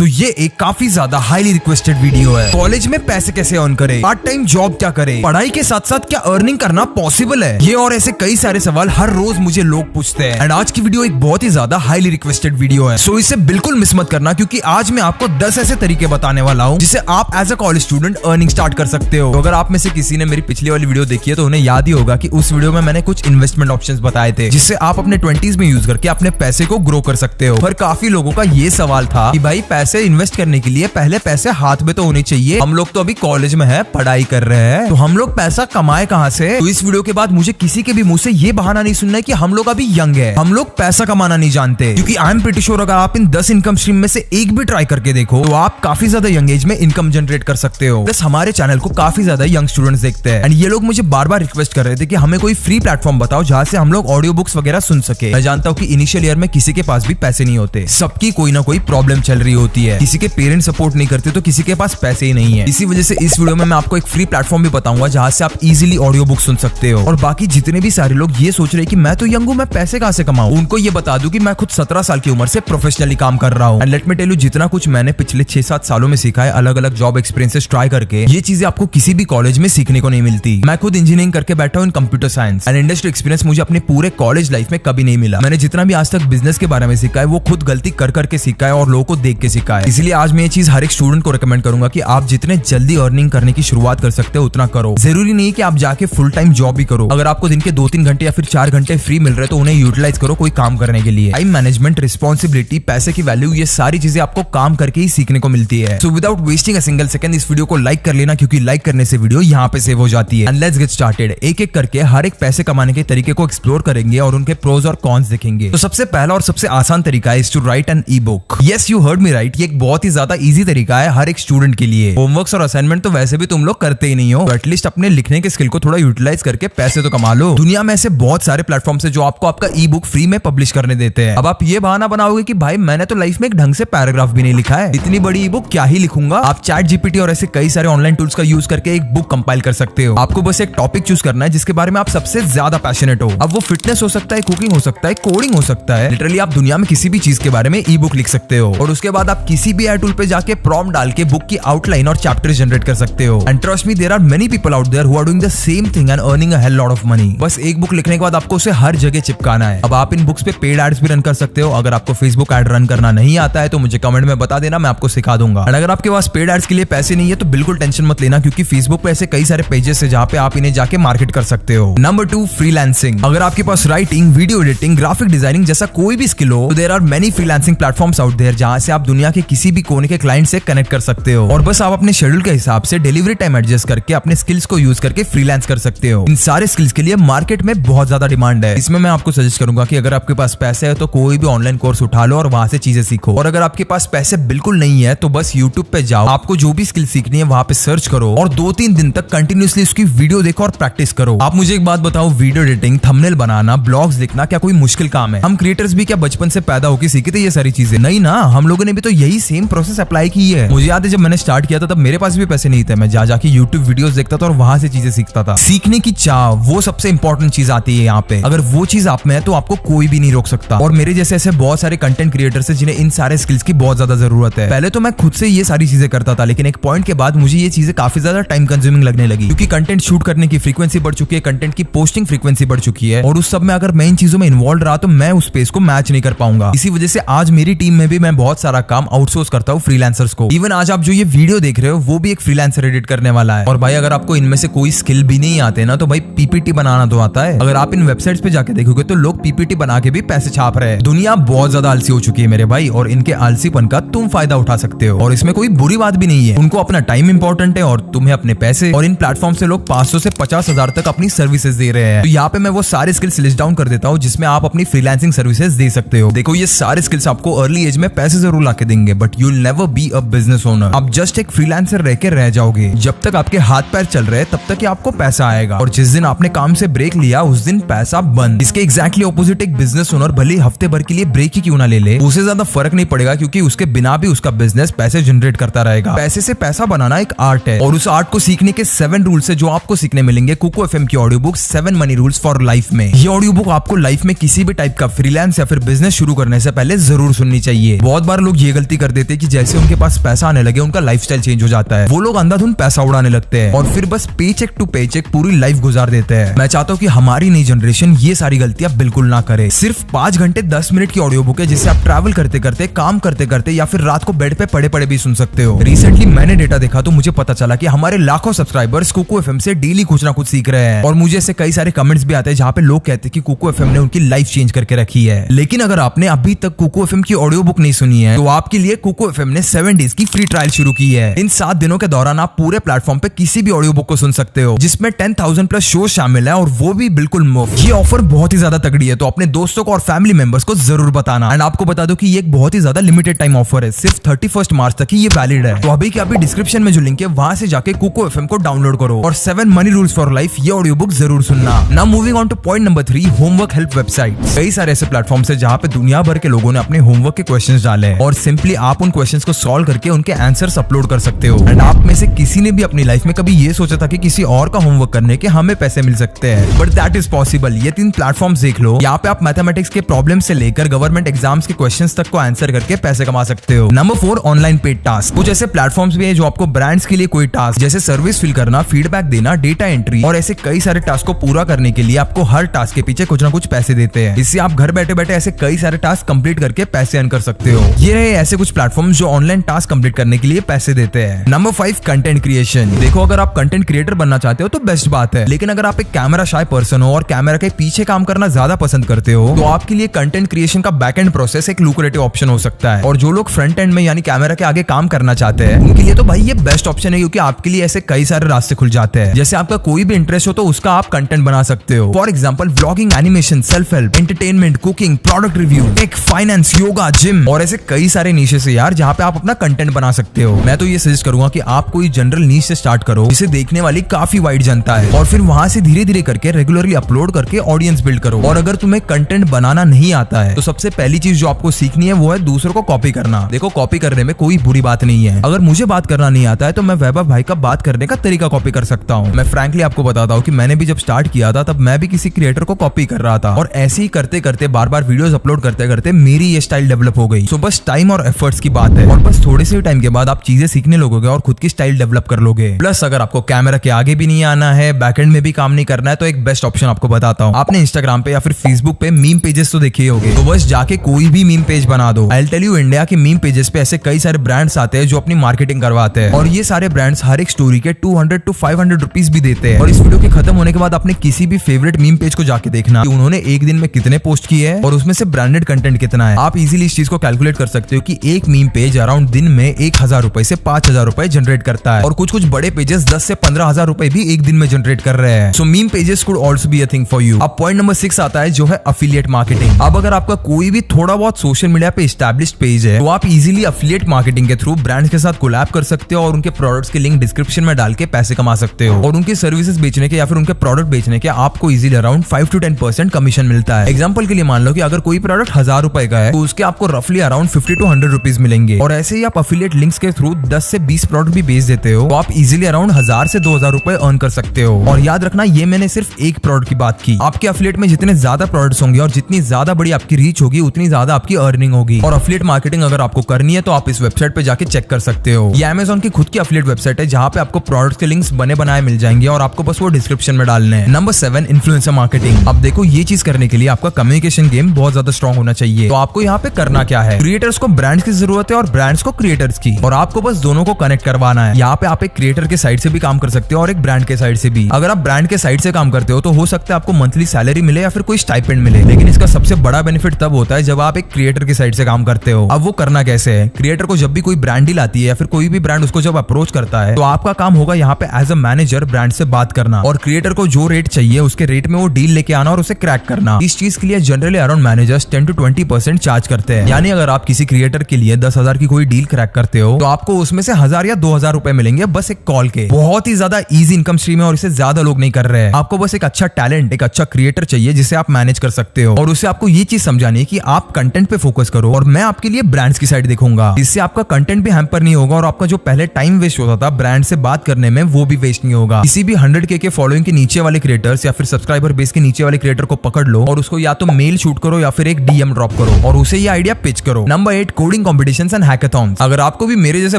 तो ये एक काफी ज्यादा हाईली रिक्वेस्टेड वीडियो है। कॉलेज में पैसे कैसे अर्न करें, पार्ट टाइम जॉब क्या करें, पढ़ाई के साथ साथ क्या अर्निंग करना पॉसिबल है, ये और ऐसे कई सारे सवाल हर रोज मुझे लोग पूछते हैं। एंड आज की वीडियो एक बहुत ही ज्यादा हाईली रिक्वेस्टेड वीडियो है, सो इसे बिल्कुल मिस मत करना, क्योंकि आज मैं आपको 10 ऐसे तरीके बताने वाला हूँ जिससे आप as a college student earning start कर सकते हो। तो अगर आप में से किसी ने मेरी पिछली वाली वीडियो देखी है तो उन्हें याद ही होगा कि उस वीडियो में मैंने कुछ इन्वेस्टमेंट ऑप्शंस बताए थे जिससे आप अपने 20s में यूज करके अपने पैसे को ग्रो कर सकते हो। पर काफी लोगों का ये सवाल था कि भाई पैसे इन्वेस्ट करने के लिए पहले पैसे हाथ में तो होने चाहिए, हम लोग तो अभी कॉलेज में है, पढ़ाई कर रहे हैं, तो हम लोग पैसा कमाए कहाँ से। तो इस वीडियो के बाद मुझे किसी के भी मुंह से ये बहाना नहीं सुनना है कि हम लोग अभी यंग है, हम लोग पैसा कमाना नहीं जानते, क्योंकि आई एम प्रीटी श्योर अगर आप इन 10 इनकम स्ट्रीम में से एक भी ट्राई करके देखो तो आप काफी ज्यादा यंग एज में इनकम जनरेट कर सकते हो। प्लस हमारे चैनल को काफी ज्यादा यंग स्टूडेंट्स देखते हैं एंड ये लोग मुझे बार बार रिक्वेस्ट कर रहे थे कि हमें कोई फ्री प्लेटफॉर्म बताओ जहां से हम लोग ऑडियो बुक्स वगैरह सुन सके। मैं जानता हूँ कि इनिशियल ईयर में किसी के पास भी पैसे नहीं होते, सबकी कोई ना कोई प्रॉब्लम चल रही होती है, किसी के पेरेंट्स सपोर्ट नहीं करते तो किसी के पास पैसे ही नहीं है। इसी वजह से इस वीडियो में मैं आपको एक फ्री प्लेटफॉर्म भी बताऊंगा जहां से आप इजीली ऑडियो बुक सुन सकते हो। और बाकी जितने भी सारे लोग ये सोच रहे हैं कि मैं तो यंग हूं, मैं पैसे कहां से कमाऊं, उनको ये बता दूं कि मैं खुद 17 साल की उम्र से प्रोफेशनली काम कर रहा हूं। And let me tell you, जितना कुछ मैंने पिछले 6-7 सालों में सीखा है अलग अलग जॉब एक्सपीरियंसेस ट्राई करके, ये चीजें आपको किसी भी कॉलेज में सीखने को नहीं मिलती। मैं खुद इंजीनियरिंग करके बैठा हूं इन computer science and industry experience मुझे अपने पूरे कॉलेज लाइफ में कभी नहीं मिला। मैंने जितना भी आज तक बिजनेस के बारे में सीखा है वो खुद गलती कर करके सीखा है और लोगों को देख के सीखा है। इसलिए आज मैं ये चीज हर एक स्टूडेंट को रिकमेंड करूंगा कि आप जितने जल्दी अर्निंग करने की शुरुआत कर सकते हो उतना करो। जरूरी नहीं कि आप जाके फुल टाइम जॉब भी करो, अगर आपको दिन के 2-3 घंटे या फिर 4 घंटे फ्री मिल रहे तो उन्हें यूटिलाइज करो कोई काम करने के लिए। टाइम मैनेजमेंट, रिस्पॉन्सिबिलिटी, पैसे की वैल्यू, ये सारी चीजें आपको काम करके ही सीखने को मिलती है। So without wasting a single second इस वीडियो को लाइक कर लेना, क्योंकि लाइक करने से वीडियो यहाँ पे सेव हो जाती है। And let's get started. एक एक करके हर एक पैसे कमाने के तरीके को एक्सप्लोर करेंगे और उनके प्रोज और कॉन्स देखेंगे। तो सबसे पहला और सबसे आसान तरीका है to write an ebook. Yes, you heard me right, ये एक बहुत ही ज्यादा इजी तरीका है हर एक स्टूडेंट के लिए। होमवर्क्स और असाइनमेंट तो वैसे भी तुम लोग करते ही नहीं हो, तो एटलीस्ट अपने लिखने के स्किल को थोड़ा यूटिलाइज करके पैसे तो कमा लो। दुनिया में ऐसे बहुत सारे प्लेटफॉर्म है जो आपको आपका ई बुक फ्री में पब्लिश करने देते हैं। अब आप ये बहाना बनाओगे कि भाई मैंने तो लाइफ में एक ढंग से पैराग्राफ भी नहीं लिखा है, इतनी बड़ी ई बुक क्या ही लिखूंगा। आप चैट जीपीटी और ऐसे कई सारे ऑनलाइन टूल्स का यूज करके एक बुक कंपाइल कर सकते हो। आपको बस एक टॉपिक चूज करना है जिसके बारे में आप सबसे ज्यादा पैशनेट हो। अब वो फिटनेस हो सकता है, कुकिंग हो सकता है, कोडिंग हो सकता है, लिटरली आप दुनिया में किसी भी चीज के बारे में ई बुक लिख सकते हो। और उसके बाद आप किसी भी एआई टूल पे जाके प्रॉम्प्ट डाल के बुक की आउटलाइन और चैप्टर जनरेट कर सकते हो। And trust me, there are many people out there who are doing the same thing and earning a hell lot of money. बस एक बुक लिखने के बाद आपको उसे हर जगह चिपकाना है। अब आप इन बुक्स पे पेड एड्स भी रन कर सकते हो। अगर आपको फेसबुक एड रन करना नहीं आता है तो मुझे कमेंट में बता देना, मैं आपको सिखा दूंगा। और अगर आपके पास पेड एड्स के लिए पैसे नहीं है तो बिल्कुल टेंशन मत लेना, क्योंकि फेसबुक पे ऐसे कई सारे पेजेस है जहाँ पे आप इन्हें जाके मार्केट कर सकते हो। Number 2, freelancing. अगर आपके पास writing, video editing, graphic designing जैसा कोई भी स्किल हो तो there are many freelancing platforms out there जहाँ से आप दुनिया के किसी भी कोने के क्लाइंट से कनेक्ट कर सकते हो। और बस आप अपने शेड्यूल के हिसाब से डिलीवरी टाइम एडजस्ट करके अपने स्किल्स को यूज करके फ्रीलांस कर सकते हो। इन सारे स्किल्स के लिए मार्केट में बहुत ज्यादा डिमांड है। इसमें मैं आपको सजेस्ट करूंगा कि अगर आपके पास पैसे है तो कोई भी ऑनलाइन कोर्स उठा लो और वहां से चीजें सीखो। और अगर आपके पास पैसे बिल्कुल नहीं है तो बस यूट्यूब पे जाओ, आपको जो भी स्किल सीखनी है वहां पे सर्च करो और 2-3 दिन तक कंटिन्यूअसली उसकी वीडियो देखो और प्रैक्टिस करो। आप मुझे एक बात बताओ, वीडियो एडिटिंग, थंबनेल बनाना, ब्लॉग्स लिखना क्या कोई मुश्किल काम है? हम क्रिएटर्स भी क्या बचपन से पैदा होकर सीखे थे ये सारी चीजें? नहीं ना, हम लोगों ने भी तो यही सेम प्रोसेस अप्लाई की है। मुझे याद है जब मैंने स्टार्ट किया था तब मेरे पास भी पैसे नहीं थे, मैं जाके यूट्यूब वीडियोस देखता था और वहां से चीजें सीखता था। सीखने की चाह वो सबसे इंपॉर्टेंट चीज आती है यहाँ पे। अगर वो चीज आप में है तो आपको कोई भी नहीं रोक सकता। और मेरे जैसे ऐसे बहुत सारे कंटेंट क्रिएटर्स हैं जिन्हें इन सारे स्किल्स की बहुत ज्यादा जरूरत है। पहले तो मैं खुद से ये सारी चीजें करता था, लेकिन एक पॉइंट के बाद मुझे ये चीजें काफी ज्यादा टाइम कंज्यूमिंग लगने लगी, क्योंकि कंटेंट शूट करने की फ्रीक्वेंसी बढ़ चुकी है, कंटेंट की पोस्टिंग फ्रीक्वेंसी बढ़ चुकी है, और उस सब में अगर मैं इन चीजों में इन्वॉल्व रहा तो मैं उस स्पेस को मैच नहीं कर पाऊंगा। इसी वजह से आज मेरी टीम में भी मैं बहुत सारा काम आउटसोर्स करता हूँ फ्रीलांसर्स को। इवन आज आप जो ये वीडियो देख रहे हो वो भी एक फ्रीलांसर एडिट करने वाला है। और भाई अगर आपको इनमें से कोई स्किल भी नहीं आते ना तो भाई पीपीटी बनाना तो आता है। अगर आप इन वेबसाइट्स पे जाके देखोगे तो लोग पीपीटी बना के भी पैसे छाप रहे हैं। दुनिया बहुत ज्यादा आलसी हो चुकी है मेरे भाई, और इनके आलसीपन का तुम फायदा उठा सकते हो। और इसमें कोई बुरी बात भी नहीं है, उनको अपना टाइम इंपॉर्टेंट है और तुम्हें अपने पैसे। और इन प्लेटफॉर्म से लोग 500 से 50,000 तक अपनी सर्विसेज दे रहे हैं। तो यहाँ पे मैं वो सारे स्किल्स लिस्ट डाउन कर देता हूँ जिसमें आप अपनी फ्रीलांसिंग सर्विसेज दे सकते हो। देखो ये सारे स्किल्स आपको अर्ली एज में पैसे जरूर लाके देंगे, but you will never be a business owner. आप जस्ट एक फ्रीलांसर रह के रह जाओगे। जब तक आपके हाथ पैर चल रहे हैं तब तक आपको पैसा आएगा, और जिस दिन आपने काम से ब्रेक लिया उस दिन पैसा बंद। इसके एग्जैक्टली ऑपोजिट एक बिजनेस ओनर भले हफ्ते भर के लिए ब्रेक ही क्यों ना ले ले, उसे ज्यादा फर्क नहीं पड़ेगा, क्योंकि उसके बिना भी उसका बिजनेस पैसे जनरेट करता रहेगा। पैसे से पैसा बनाना एक आर्ट है, और उस आर्ट को सीखने के 7 रूल्स है जो आपको सीखने मिलेंगे कुको एफएम की audio book 7 money rules for life में। ये ऑडियो बुक आपको लाइफ में किसी भी टाइप का फ्रीलांस या फिर बिजनेस शुरू करने से पहले जरूर सुननी चाहिए। बहुत बार लोग ये गलती गलती कर देते हैं कि जैसे उनके पास पैसा आने लगे उनका लाइफस्टाइल चेंज हो जाता है, वो लोग अंधाधुंध पैसा उड़ाने लगते हैं और फिर बस पे चेक टू पे चेक पूरी लाइफ गुजार देते हैं। मैं चाहता हूँ कि हमारी नई जनरेशन ये सारी गलतियां बिल्कुल ना करे। सिर्फ 5 घंटे 10 मिनट की ऑडियो बुक है जिसे आप ट्रैवल करते करते, काम करते करते या फिर रात को बेड पे पड़े पड़े भी सुन सकते हो। रिसेंटली मैंने डेटा देखा तो मुझे पता चला कि हमारे लाखों सब्सक्राइबर्स कुकू एफएम से डेली कुछ ना कुछ सीख रहे हैं और मुझे ऐसे कई सारे कमेंट्स भी आते हैं जहाँ पे लोग कहते हैं कि कुकू एफएम ने उनकी लाइफ चेंज करके रखी है। लेकिन अगर आपने अभी तक कुकू एफएम की ऑडियो बुक नहीं सुनी है तो आपके लिए कुकू एफएम ने 7 डेज की फ्री ट्रायल शुरू की है। इन 7 दिनों के दौरान आप पूरे प्लेटफॉर्म पे किसी भी ऑडियो बुक को सुन सकते हो जिसमें 10,000 प्लस शो शामिल है और वो भी बिल्कुल मुफ्त। ये ऑफर बहुत ही ज्यादा तगड़ी है तो अपने दोस्तों को और फैमिली मेंबर्स को जरूर बताना। एंड आपको बता दो कि ये एक बहुत ही ज्यादा लिमिटेड टाइम ऑफर है, सिर्फ 31 मार्च तक ही ये वैलिड है। तो अभी के अभी डिस्क्रिप्शन में जो लिंक है वहां से जाके कुकू एफएम को डाउनलोड करो और 7 मनी रूल्स फॉर लाइफ ये ऑडियो बुक जरूर सुनना। Now moving on two point number 3, homework help website. कई सारे ऐसे प्लेटफॉर्म्स है जहाँ पे दुनिया भर के लोगों ने अपने होमवर्क के क्वेश्चंस डाले हैं और सिंपली आप उन क्वेश्चंस को सॉल्व करके उनके आंसर्स अपलोड कर सकते हो। एंड आप में से किसी ने भी अपनी लाइफ में कभी ये सोचा था कि किसी और का होमवर्क करने के हमें पैसे मिल सकते हैं, बट दैट इज पॉसिबल। ये 3 प्लेटफॉर्म्स देख लो, यहाँ पे आप मैथमेटिक्स के प्रॉब्लम से लेकर गवर्नमेंट एग्जाम्स के क्वेश्चंस तक को आंसर करके पैसे कमा सकते हो। Number 4, online paid task. कुछ ऐसे प्लेटफॉर्म्स भी है जो आपको ब्रांड्स के लिए कोई टास्क जैसे सर्विस फिल करना, फीडबैक देना, डेटा एंट्री और ऐसे कई सारे टास्क को पूरा करने के लिए आपको हर टास्क के पीछे कुछ ना कुछ पैसे देते हैं। इससे आप घर बैठे बैठे ऐसे कई सारे टास्क कंप्लीट करके पैसे अर्न कर सकते हो। ये रहे ऐसे कुछ प्लेटफॉर्म्स जो ऑनलाइन टास्क कंप्लीट करने के लिए पैसे देते हैं। Number 5, content creation. देखो, अगर आप कंटेंट क्रिएटर बनना चाहते हो तो बेस्ट बात है, लेकिन अगर आप एक कैमरा शाय पर्सन हो और कैमरा के पीछे काम करना ज्यादा पसंद करते हो तो आपके लिए कंटेंट क्रिएशन का बैक एंड प्रोसेस एक लुक्रेटिव ऑप्शन हो सकता है। और जो लोग फ्रंट एंड में यानी कैमरा के आगे काम करना चाहते हैं उनके लिए तो भाई ये बेस्ट ऑप्शन है, क्योंकि आपके लिए ऐसे कई सारे रास्ते खुल जाते हैं। जैसे आपका कोई भी इंटरेस्ट हो तो उसका आप कंटेंट बना सकते हो। For example vlogging, animation, self help, entertainment, cooking, product review, tech, finance, yoga, gym और ऐसे कई सारे नीशेस है यार जहाँ पे आप अपना कंटेंट बना सकते हो। मैं तो ये सजेस्ट करूंगा कि आप कोई जनरल नीश से स्टार्ट करो जिसे देखने वाली काफी वाइड जनता है और फिर वहां से धीरे धीरे करके रेगुलरली अपलोड करके ऑडियंस बिल्ड करो। और अगर तुम्हें कंटेंट बनाना नहीं आता है तो सबसे पहली चीज जो आपको सीखनी है वो है दूसरों को कॉपी करना। देखो, कॉपी करने में कोई बुरी बात नहीं है। अगर मुझे बात करना नहीं आता है तो मैं वैभव भाई का बात करने का तरीका कॉपी कर सकता हूँ। मैं फ्रैंकली आपको बताता हूँ कि मैंने भी जब स्टार्ट किया था तब मैं भी किसी क्रिएटर को कॉपी कर रहा था और ऐसे ही करते करते बार बार वीडियोस अपलोड करते करते मेरी ये स्टाइल डेवलप हो गई। सो बस टाइम और एफर्ट्स की बात है और बस थोड़े से टाइम के बाद आप चीजें सीखने लगोगे और खुद की स्टाइल डेवलप कर लोगे। प्लस अगर आपको कैमरा के आगे भी नहीं आना है, बैकएंड में भी काम नहीं करना है तो एक बेस्ट ऑप्शन आपको बताता हूँ। आपने इंस्टाग्राम पे या फिर फेसबुक पे मीम पेजेस तो देखे होंगे, तो बस जाके कोई भी मीम पेज बना दो। I will tell you, India के मीम पेजेस पे ऐसे कई सारे ब्रांड्स आते हैं जो अपनी मार्केटिंग करवाते हैं और ये सारे ब्रांड्स हर एक स्टोरी के 200 to 500 रुपीज भी देते हैं। और इस वीडियो के खत्म होने के बाद अपने किसी भी फेवरेट मीम पेज को जाके देखना कि उन्होंने एक दिन में कितने पोस्ट किए हैं और उसमें से ब्रांडेड कंटेंट कितना है। आप इजीली इस चीज को कैलकुलेट कर सकते हो कि एक मीम पेज अराउंड दिन में 1,000 रुपए से 5,000 रुपए जनरेट करता है और कुछ कुछ बड़े पेजेस 10 से 15,000 रुपए भी एक दिन में जनरेट कर रहे हैं। So meme pages could also be a thing for you. अब पॉइंट नंबर 6 आता है जो है अफिलिएट मार्केटिंग। अब अगर आपका कोई भी थोड़ा बहुत सोशल मीडिया पे एस्टैब्लिश्ड पेज है तो आप इजीली अफिलिएट मार्केटिंग के थ्रू ब्रांड्स के साथ कोलैब कर सकते हो और उनके प्रोडक्ट्स के लिंक डिस्क्रिप्शन में डाल के पैसे कमा सकते हो और उनकी सर्विसेज बेचने के या फिर उनके प्रोडक्ट बेचने के आपको इजीली अराउंड 5 to 10% कमीशन मिलता है। एग्जांपल के लिए मान लो कि अगर कोई प्रोडक्ट 1,000 रुपए का है तो उसके आपको रफली अराउंड 50 to 100 रुपीज मिलेंगे और ऐसे ही आप अफिलिएट लिंक्स के थ्रू 10 से 20 प्रोडक्ट भी बेच देते हो तो आप इजीली अराउंड 1,000 से 2,000 रुपए अर्न कर सकते हो। और याद रखना, ये मैंने सिर्फ एक प्रोडक्ट की बात की। आपके अफिलिएट में जितने ज्यादा प्रोडक्ट्स होंगे और जितनी ज्यादा बड़ी आपकी रीच होगी उतनी ज्यादा आपकी अर्निंग होगी। और अफिलिएट मार्केटिंग अगर आपको करनी है तो आप इस वेबसाइट पे जाके चेक कर सकते हो। ये अमेज़न की खुद की अफिलिएट वेबसाइट है जहाँ पे आपको प्रोडक्ट्स के लिंक्स बने बनाए मिल जाएंगे और आपको बस वो डिस्क्रिप्शन में डालने हैं। Number 7, influencer marketing. अब देखो, ये चीज करने के लिए आपका कम्युनिकेशन गेम बहुत ज्यादा स्ट्रॉन्ग होना चाहिए। तो आपको यहाँ पे करना क्या है, क्रिएटर्स को ब्रांड्स की जरूरत है और ब्रांड्स को क्रिएटर्स की, और आपको बस दोनों को कनेक्ट करवाना है। यहाँ पे आप एक क्रिएटर के साइड से भी काम कर सकते हो और एक ब्रांड के साइड से भी। अगर आप ब्रांड के साइड से काम करते हो तो हो सकता है आपको मंथली सैलरी मिले या फिर कोई स्टाइपेंड मिले, लेकिन इसका सबसे बड़ा बेनिफिट तब होता है जब आप एक क्रिएटर की साइड से काम करते हो। अब वो करना कैसे है, क्रिएटर को जब भी कोई ब्रांड डील आती है या फिर कोई भी ब्रांड उसको जब अप्रोच करता है तो आपका काम होगा यहाँ पे एज अ मैनेजर ब्रांड से बात करना और क्रिएटर को जो रेट चाहिए उसके रेट में वो डील लेके आना और उसे क्रैक करना। इस चीज के लिए generally around managers 10 to 20% charge करते हैं। यानी अगर आप किसी क्रिएटर के लिए 10,000 की कोई डील क्रैक करते हो तो आपको उसमें से 1,000 या 2,000 रुपए मिलेंगे बस एक कॉल के। बहुत ही ज्यादा इजी इनकम स्ट्रीम है और इसे ज्यादा लोग नहीं कर रहे हैं। आपको बस एक अच्छा टैलेंट, एक अच्छा क्रिएटर चाहिए जिसे आप मैनेज कर सकते हो और उसे आपको ये चीज समझानी है कि आप कंटेंट पे फोकस करो और मैं आपके लिए ब्रांड्स की साइड देखूंगा। इससे आपका कंटेंट भी हैम्पर नहीं होगा और आपका जो पहले टाइम वेस्ट होता था ब्रांड से बात करने में वो भी वेस्ट नहीं होगा। किसी भी 100K के फॉलोइंग के नीचे वाले क्रिएटर्स या फिर सब्सक्राइबर बेस के नीचे वाले क्रिएटर को पकड़ लो और उसको या तो मेल शूट करो या फिर एक DM ड्रॉप करो और उसे ये आइडिया पिच करो। Number 8, coding coding competitions and hackathons. अगर आपको भी मेरे जैसे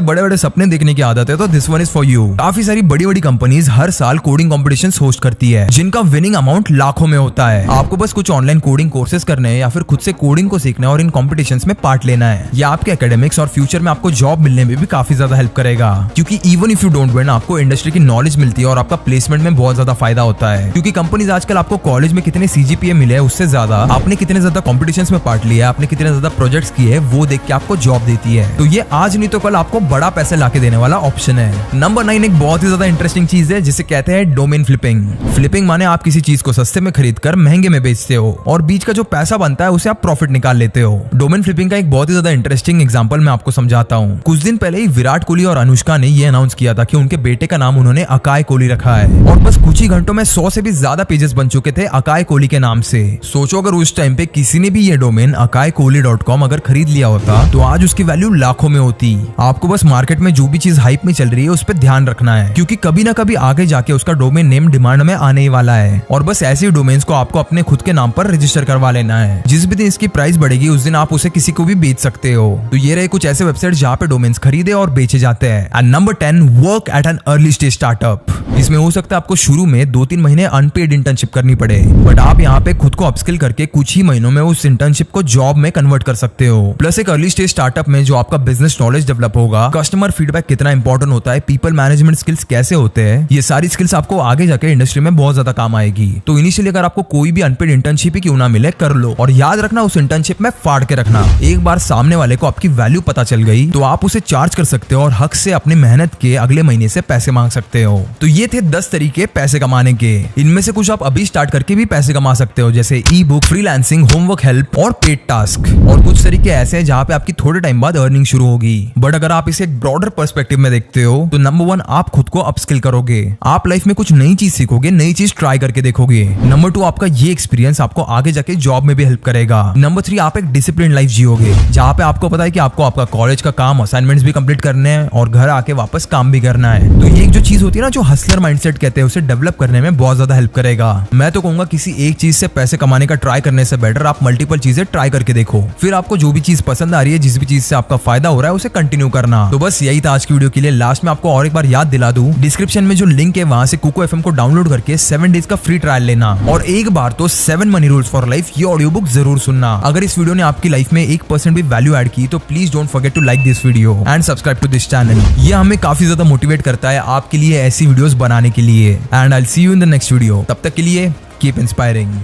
बड़े बड़े सपने देखने की आदत है तो this one is for you. काफी सारी बड़ी बड़ी कंपनीज हर साल कोडिंग कॉम्पिटिशंस होस्ट करती है, जिनका विनिंग अमाउंट लाखों में होता है। आपको बस कुछ ऑनलाइन कोडिंग कोर्सेज करने हैं या फिर खुद से कोडिंग को सीखना है और इन कॉम्पिटिशंस में पार्ट लेना है। यह आपके एकेडमिक्स और फ्यूचर में आपको जॉब मिलने में भी काफी ज्यादा हेल्प करेगा, क्योंकि even if you don't win, आपको इंडस्ट्री की नॉलेज मिलती है और आपका प्लेसमेंट में बहुत ज्यादा फायदा होता है। क्योंकि कंपनीज आजकल आपको कॉलेज में कितने सीजीपीए मिले हैं उससे ज्यादा आपने कितने ज्यादा कॉम्पिटिशंस में पार्ट लिया, आपने कितने ज्यादा प्रोजेक्ट्स किए वो देख के आपको जॉब देती है। तो ये आज नहीं तो कल आपको बड़ा पैसे लाके देने वाला ऑप्शन है। नंबर 9 एक बहुत ही ज्यादा इंटरेस्टिंग चीज है जिसे कहते हैं डोमेन फ्लिपिंग। फ्लिपिंग माने आप किसी चीज को सस्ते में खरीद कर महंगे में बेचते हो और बीच का जो पैसा बनता है उसे आप प्रॉफिट निकाल लेते हो। डोमेन फ्लिपिंग का एक बहुत ही ज्यादा इंटरेस्टिंग एग्जांपल मैं आपको समझाता हूँ। कुछ दिन पहले ही विराट कोहली और अनुष्का ने ये अनाउंस किया था कि उनके बेटे का नाम उन्होंने अकाय कोहली रखा है और बस कुछ ही घंटों में 100 से भी ज्यादा पेजेस बन चुके थे अकाय कोहली के नाम से। सोचो अगर उस टाइम पे किसी ने भी ये डोमेन akaykohli.com अगर खरीद लिया होता तो आज उसकी वैल्यू लाखों में होती। आपको बस मार्केट में जो भी चीज हाइप में चल रही है उस पर ध्यान रखना है, क्योंकि कभी ना कभी आगे जाके उसका डोमेन नेम डिमांड में आने ही वाला है और बस ऐसे डोमेन्स को आपको अपने खुद के नाम पर रजिस्टर करवा लेना है। जिस भी दिन इसकी प्राइस बढ़ेगी उस दिन आप उसे किसी को भी बेच सकते हो। तो ये रहे कुछ ऐसे वेबसाइट जहाँ पे डोमेन्स खरीदे और बेचे जाते हैं। And number 10 work at an early stage startup. इसमें हो सकता है आपको शुरू में 2-3 महीने अनपेड इंटर्नशिप करनी पड़े, बट आप यहाँ पे खुद को अपस्किल करके कुछ ही महीनों में उस इंटर्नशिप को जॉब में कन्वर्ट कर सकते हो। प्लस एक अर्ली स्टेज स्टार्टअप में जो आपका बिजनेस नॉलेज डेवलप होगा, कस्टमर फीडबैक कितना इंपॉर्टेंट होता है, पीपल मैनेजमेंट स्किल्स कैसे होते हैं, ये सारी स्किल्स आपको आगे जाके इंडस्ट्री में बहुत ज्यादा काम आएगी। तो इनिशियली अगर आपको कोई भी अनपेड इंटर्नशिप ही क्यों ना मिले कर लो, और याद रखना उस इंटर्नशिप में फाड़ के रखना। एक बार सामने वाले को आपकी वैल्यू पता चल गई तो आप उसे चार्ज कर सकते हो और हक से अपनी मेहनत के अगले महीने से पैसे मांग सकते हो। तो ये थे 10 तरीके पैसे कमाने के। इनमें से कुछ आप अभी स्टार्ट करके भी पैसे कमा सकते हो, जैसे ई बुक, फ्रीलांसिंग, होमवर्क हेल्प और पेड टास्क। और कुछ तरीके ऐसे हैं जहाँ पे आपकी थोड़े टाइम बाद अर्निंग शुरू होगी। बट अगर आप इसे एक ब्रॉडर पर्सपेक्टिव में देखते हो तो नंबर 1 आप खुद को अपस्किल करोगे। आप लाइफ में कुछ नई चीज सीखोगे, नई चीज ट्राई करके देखोगे। नंबर 2 आपका ये एक्सपीरियंस आपको आगे जाके जॉब में भी हेल्प करेगा। नंबर 3 आप एक डिसिप्लिन लाइफ जियोगे, जहाँ पे आपको पता है कि आपको आपका कॉलेज का काम, असाइनमेंट्स भी कंप्लीट करने हैं और घर आके वापस काम भी करना है। तो ये एक जो चीज होती है ना, जो हसलर माइंडसेट कहते हैं, उसे डेवलप करने में बहुत ज्यादा हेल्प करेगा। मैं तो कहूंगा किसी एक चीज से पैसे कमाने का ट्राई करने से बेटर आप मल्टीपल चीजें ट्राई करके देखो, फिर आपको जो भी चीज पसंद आ रही है, जिस भी चीज से आपका फायदा हो रहा है उसे कंटिन्यू करना। तो बस यही था आज की वीडियो के लिए। लास्ट में आपको और एक बार याद दिला दूं, डिस्क्रिप्शन में जो लिंक है वहां से कुको एफएम को डाउनलोड करके 7 डेज का फ्री ट्रायल लेना और एक बार तो 7 मनी रूल्स फॉर लाइफ ये ऑडियो बुक जरूर सुनना। अगर इस वीडियो ने आपकी लाइफ में 1% भी वैल्यू ऐड की तो please don't forget to like this video and subscribe to this channel. ये हमें काफी ज्यादा मोटिवेट करता है आपके लिए ऐसी वीडियोस बनाने के लिए। And I will see you in the next video. तब तक के लिए कीप इंस्पायरिंग।